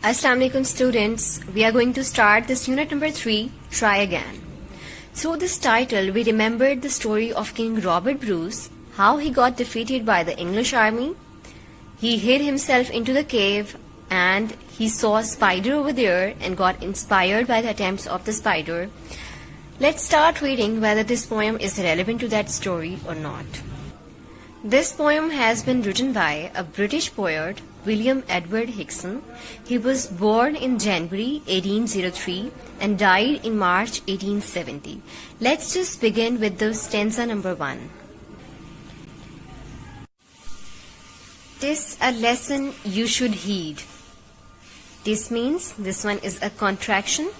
Assalamu alaikum students, we are going to start this unit number 3, Try Again. Through this title, we remembered the story of King Robert Bruce, how he got defeated by the English army. He hid himself into the cave and he saw a spider over there and got inspired by the attempts of the spider. Let's start reading whether this poem is relevant to that story or not. This poem has been written by a British poet, William Edward Hickson. He was born in January 1803 and died in March 1870. Let's just begin with the stanza number 1. "'Tis a lesson you should heed." This means this one is a contraction.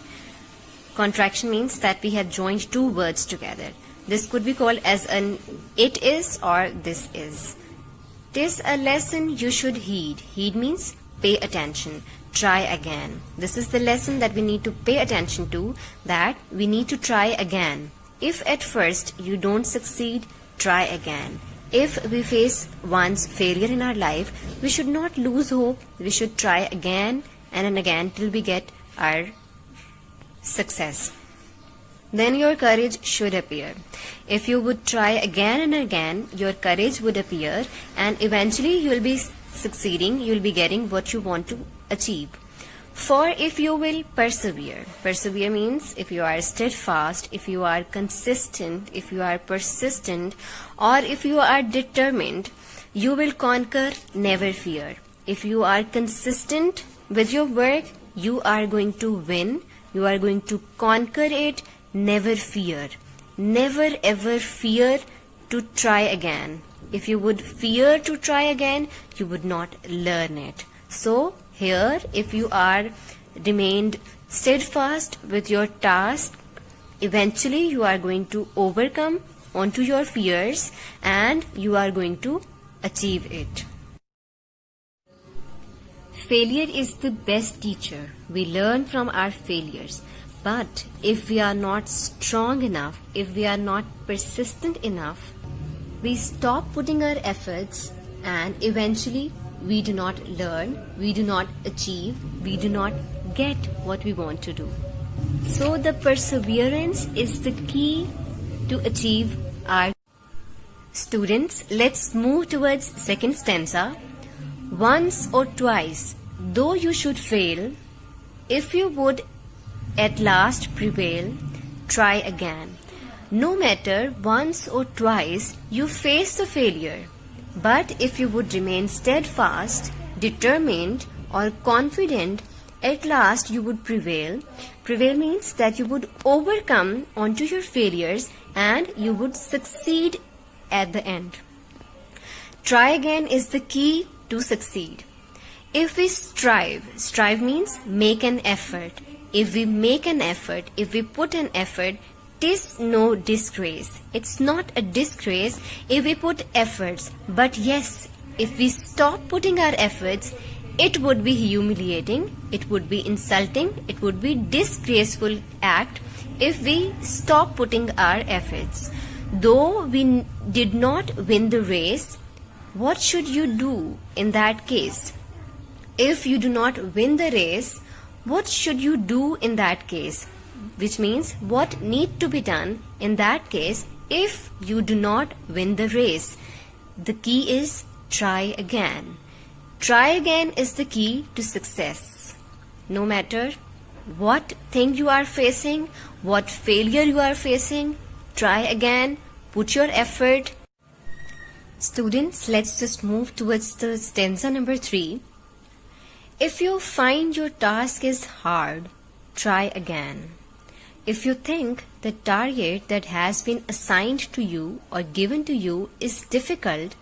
Contraction means that we have joined two words together. This could be called as an it is or this is. "'Tis a lesson you should heed." Heed means pay attention. Try again. This is the lesson that we need to pay attention to, that we need to try again. If at first you don't succeed, try again. If we face once failure in our life, we should not lose hope. We should try again and again till we get our success. Then your courage should appear. If you would try again and again, your courage would appear and eventually you will be succeeding, you will be getting what you want to achieve. For if you will persevere, persevere means if you are steadfast, if you are consistent, if you are persistent, or if you are determined, you will conquer, never fear. If you are consistent with your work, you are going to win, you are going to conquer it. Never fear. Never ever fear to try again. If you would fear to try again, you would not learn it. So here, if you are remained steadfast with your task, eventually you are going to overcome onto your fears and you are going to achieve it. Failure is the best teacher. We learn from our failures. But if we are not strong enough, if we are not persistent enough, we stop putting our efforts and eventually we do not learn, we do not achieve, we do not get what we want to do. So the perseverance is the key to achieve our. Students, let's move towards second stanza. "Once or twice, though you should fail, if you would at last prevail, try again." No matter once or twice you face the failure, but if you would remain steadfast, determined or confident, at last you would prevail. Prevail means that you would overcome onto your failures and you would succeed at the end. Try again is the key to succeed. If we strive means make an effort. If we make an effort, if we put an effort, tis no disgrace. It's not a disgrace if we put efforts. But yes, if we stop putting our efforts, it would be humiliating, it would be insulting, it would be disgraceful act if we stop putting our efforts. Though we did not win the race, what should you do in that case? If you do not win the race, what should you do in that case? Which means what need to be done in that case if you do not win the race? The key is try again. Try again is the key to success. No matter what thing you are facing, what failure you are facing, try again, put your effort. Students, let's just move towards the stanza number 3. If you find your task is hard, try again. If you think the target that has been assigned to you or given to you is difficult,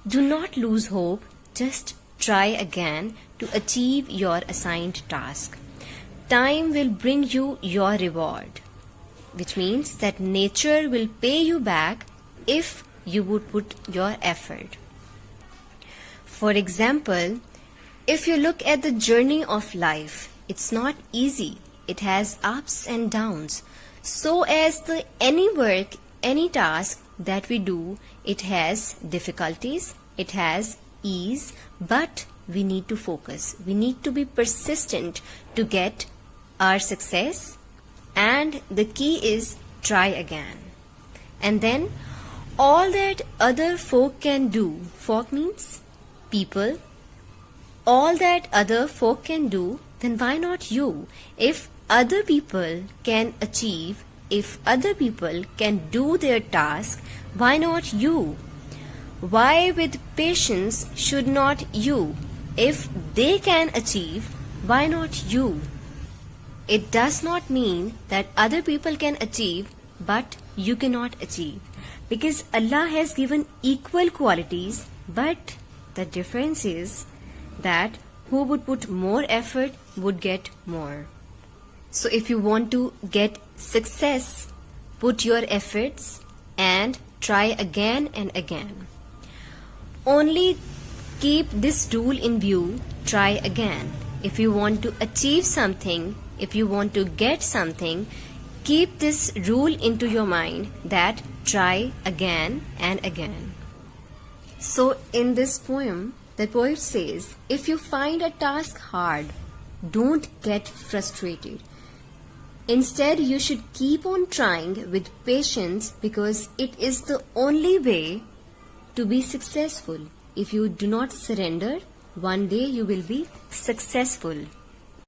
do not lose hope. Just try again to achieve your assigned task. Time will bring you your reward, which means that nature will pay you back if you would put your effort. For example, if you look at the journey of life, it's not easy. It has ups and downs. So as any work, any task that we do, it has difficulties, it has ease, but we need to focus. We need to be persistent to get our success, and the key is try again. And then all that other folk can do, folk means people, all that other folk can do, then why not you? If other people can achieve, if other people can do their task, why not you? Why with patience should not you? If they can achieve, why not you? It does not mean that other people can achieve, but you cannot achieve. Because Allah has given equal qualities, but the difference is that who would put more effort would get more. So if you want to get success, put your efforts and try again and again. Only keep this rule in view, try again. If you want to achieve something, if you want to get something, keep this rule into your mind that try again and again. So in this poem, the poet says, if you find a task hard, don't get frustrated. Instead, you should keep on trying with patience, because it is the only way to be successful. If you do not surrender, one day you will be successful.